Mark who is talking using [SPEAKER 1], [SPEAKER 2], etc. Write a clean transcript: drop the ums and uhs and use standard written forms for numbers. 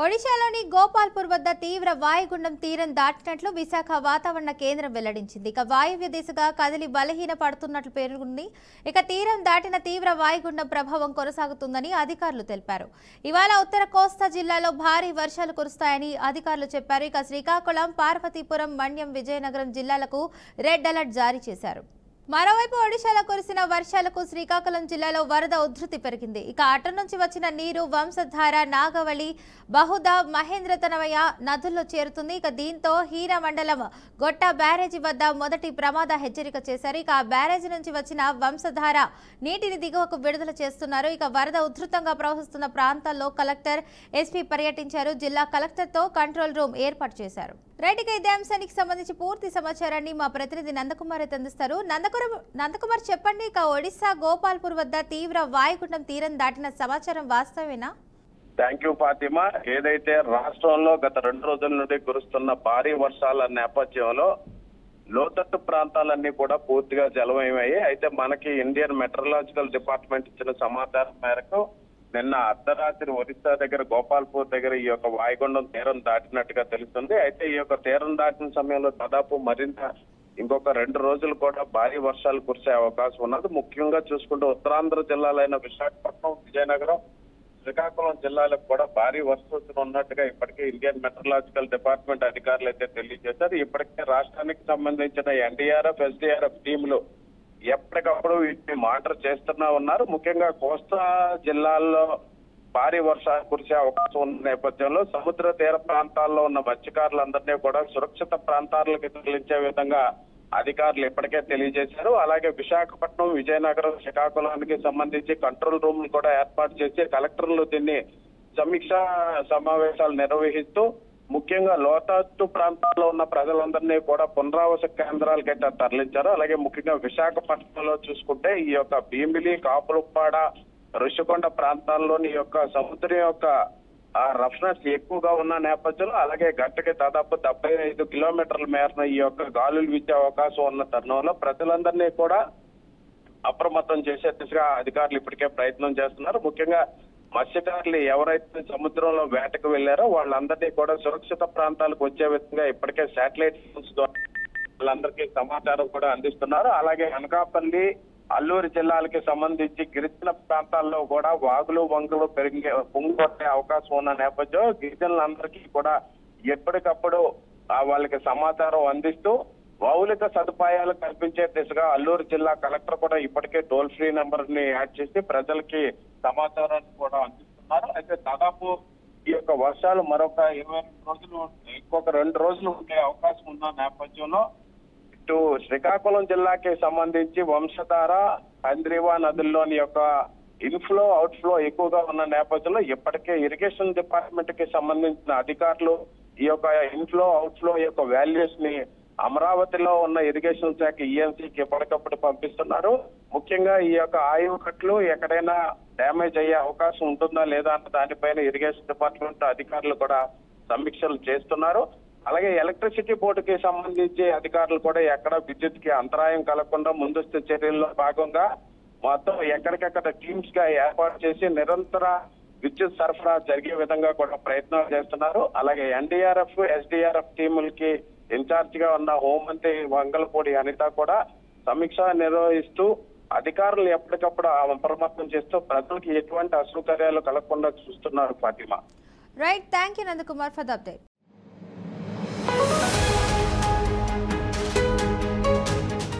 [SPEAKER 1] ఒడిశాలోని గోపాల్పూర్ వద్ద తీవ్ర వాయుగుండం తీరం దాటినట్లు విశాఖ వాతావరణ కేంద్రం వెల్లడించింది. ఇక వాయువ్య దిశగా కదిలి బలహీన పడుతున్నట్లు పేర్కొంది. ఇక తీరం దాటిన తీవ్ర వాయుగుండం ప్రభావం కొనసాగుతుందని అధికారులు తెలిపారు. ఇవాళ ఉత్తర కోస్తా జిల్లాలో భారీ వర్షాలు కురుస్తాయని అధికారులు చెప్పారు. ఇక శ్రీకాకుళం, పార్వతీపురం, మన్యం, విజయనగరం జిల్లాలకు రెడ్ అలర్ట్ జారీ చేశారు. మరోవైపు ఒడిశాలో కురిసిన వర్షాలకు శ్రీకాకుళం జిల్లాలో వరద ఉధృతి పెరిగింది. ఇక అటు నుంచి వచ్చిన నీరు వంశధార, నాగవళి, బహుదా, మహేంద్రతనవయ నదుల్లో చేరుతుంది. ఇక దీంతో హీరా మండలం గొట్ట బ్యారేజీ వద్ద మొదటి ప్రమాద హెచ్చరిక చేశారు. ఇక ఆ బ్యారేజీ నుంచి వచ్చిన వంశధార నీటిని దిగువకు విడుదల చేస్తున్నారు. ఇక వరద ఉధృతంగా ప్రవహిస్తున్న ప్రాంతాల్లో కలెక్టర్, ఎస్పీ పర్యటించారు. జిల్లా కలెక్టర్తో కంట్రోల్ రూమ్ ఏర్పాటు చేశారు. రైట్, ఇక ఇదే అంశానికి సంబంధించి పూర్తి సమాచారాన్ని మా ప్రతినిధి నందకుమార్ అందిస్తారు. నందకుమార్ చెప్పండి, ఇక ఒడిశా గోపాల్పూర్ వద్ద తీవ్ర వాయుగుండం తీరం దాటిన సమాచారం వాస్తవేనా?
[SPEAKER 2] Thank you Fatima. ఏదైతే రాష్ట్రంలో గత 2 రోజుల నుండి కురుస్తున్న భారీ వర్షాల నేపథ్యంలో లోతట్టు ప్రాంతాలన్నీ కూడా పూర్తిగా జలమయమయ్యాయి. అయితే మనకి ఇండియన్ మెట్రలాజికల్ డిపార్ట్మెంట్ ఇచ్చిన సమాచారం మేరకు నిన్న అర్ధరాత్రి ఒరిస్సా దగ్గర గోపాల్పూర్ దగ్గర ఈ యొక్క వాయుగుండం తీరం దాటినట్టుగా తెలుస్తుంది. అయితే ఈ యొక్క తీరం దాటిన సమయంలో దాదాపు మరింత ఇంకొక 2 రోజులు కూడా భారీ వర్షాలు కురిసే అవకాశం ఉన్నది. ముఖ్యంగా చూసుకుంటే ఉత్తరాంధ్ర జిల్లాలైన విశాఖపట్నం, విజయనగరం, శ్రీకాకుళం జిల్లాలకు కూడా భారీ వర్షం ఉన్నట్టుగా ఇప్పటికే ఇండియన్ మెట్రలాజికల్ డిపార్ట్మెంట్ అధికారులు అయితే తెలియజేశారు. ఇప్పటికే రాష్ట్రానికి సంబంధించిన ఎన్డీఆర్ఎఫ్, ఎస్డీఆర్ఎఫ్ టీంలు ఎప్పటికప్పుడు వీటిని మానిటర్ చేస్తున్నా ఉన్నారు. ముఖ్యంగా కోస్తా జిల్లాల్లో భారీ వర్షాలు కురిసే అవకాశం ఉన్న నేపథ్యంలో సముద్ర తీర ప్రాంతాల్లో ఉన్న మత్స్యకారులందరినీ కూడా సురక్షిత ప్రాంతాలకు తరలించే విధంగా అధికారులు ఇప్పటికే తెలియజేశారు. అలాగే విశాఖపట్నం, విజయనగరం, శ్రీకాకుళానికి సంబంధించి కంట్రోల్ రూమ్ కూడా ఏర్పాటు చేసి కలెక్టర్లు దీన్ని సమీక్షా సమావేశాలు నిర్వహిస్తూ ముఖ్యంగా లోతట్టు ప్రాంతాల్లో ఉన్న ప్రజలందరినీ కూడా పునరావాస కేంద్రాలకైతే తరలించారు. అలాగే ముఖ్యంగా విశాఖపట్నంలో చూసుకుంటే ఈ యొక్క భీమిలి, కాపులుప్పాడ, ఋషికొండ ప్రాంతాల్లోని యొక్క సముద్రం యొక్క రఫ్నెస్ ఎక్కువగా ఉన్న నేపథ్యంలో అలాగే గంటకి దాదాపు 75 కిలోమీటర్ల మేరన ఈ యొక్క గాలులు వీచే అవకాశం ఉన్న తరుణంలో ప్రజలందరినీ కూడా అప్రమత్తం చేసే దిశగా అధికారులు ఇప్పటికే ప్రయత్నం చేస్తున్నారు. ముఖ్యంగా మత్స్యకారులు ఎవరైతే సముద్రంలో వేటకు వెళ్లారో వాళ్ళందరినీ కూడా సురక్షిత ప్రాంతాలకు వచ్చే విధంగా ఇప్పటికే శాటిలైట్ ఫోన్స్ ద్వారా వాళ్ళందరికీ సమాచారం కూడా అందిస్తున్నారు. అలాగే అనకాపల్లి, అల్లూరు జిల్లాలకి సంబంధించి గిరిజన ప్రాంతాల్లో కూడా వాగులు, వంగులు పొంగికొట్టే అవకాశం ఉన్న నేపథ్యంలో గిరిజనులందరికీ కూడా ఎప్పటికప్పుడు వాళ్ళకి సమాచారం అందిస్తూ మౌలిక సదుపాయాలు కల్పించే దిశగా అల్లూరు జిల్లా కలెక్టర్ కూడా ఇప్పటికే టోల్ ఫ్రీ నెంబర్ ని యాడ్ చేసి ప్రజలకి సమాచారాన్ని కూడా అందిస్తున్నారు. అయితే దాదాపు ఈ యొక్క వర్షాలు మరొక 22 రోజులు, ఇంకొక 2 రోజులు ఉండే అవకాశం ఉన్న నేపథ్యంలో ఇటు శ్రీకాకుళం జిల్లాకి సంబంధించి వంశధార, హంద్రీవా నదుల్లోని యొక్క ఇన్ఫ్లో, అవుట్ఫ్లో ఎక్కువగా ఉన్న నేపథ్యంలో ఇప్పటికే ఇరిగేషన్ డిపార్ట్మెంట్ కి సంబంధించిన అధికారులు ఈ యొక్క ఇన్ఫ్లో, అవుట్ఫ్లో యొక్క వాల్యూస్ ని అమరావతిలో ఉన్న ఇరిగేషన్ శాఖ ఈఎన్సీకి ఎప్పటికప్పుడు పంపిస్తున్నారు. ముఖ్యంగా ఈ యొక్క ఆయుకట్లు ఎక్కడైనా డ్యామేజ్ అయ్యే అవకాశం ఉంటుందా లేదా అన్న దానిపైన ఇరిగేషన్ డిపార్ట్మెంట్ అధికారులు కూడా సమీక్షలు చేస్తున్నారు. అలాగే ఎలక్ట్రిసిటీ బోర్డుకి సంబంధించి అధికారులు కూడా ఎక్కడ విద్యుత్ కి అంతరాయం కలగకుండా ముందస్తు చర్యల్లో భాగంగా మొత్తం ఎక్కడికెక్కడ టీమ్స్ గా ఏర్పాటు చేసి నిరంతర విద్యుత్ సరఫరా జరిగే విధంగా కూడా ప్రయత్నాలు చేస్తున్నారు. అలాగే ఎన్డీఆర్ఎఫ్, ఎస్డీఆర్ఎఫ్ టీములకి ఇన్ఛార్జ్ గా ఉన్న హోంమంత్రి వంగలపూడి అనిత కూడా సమీక్ష నిర్వహిస్తూ అధికారులు ఎప్పటికప్పుడు అప్రమత్తం చేస్తూ ప్రజలకు ఎటువంటి అసౌకర్యాలు కలగకుండా చూస్తున్నారు Fatima.
[SPEAKER 1] Right, thank you Nandakumar for the update.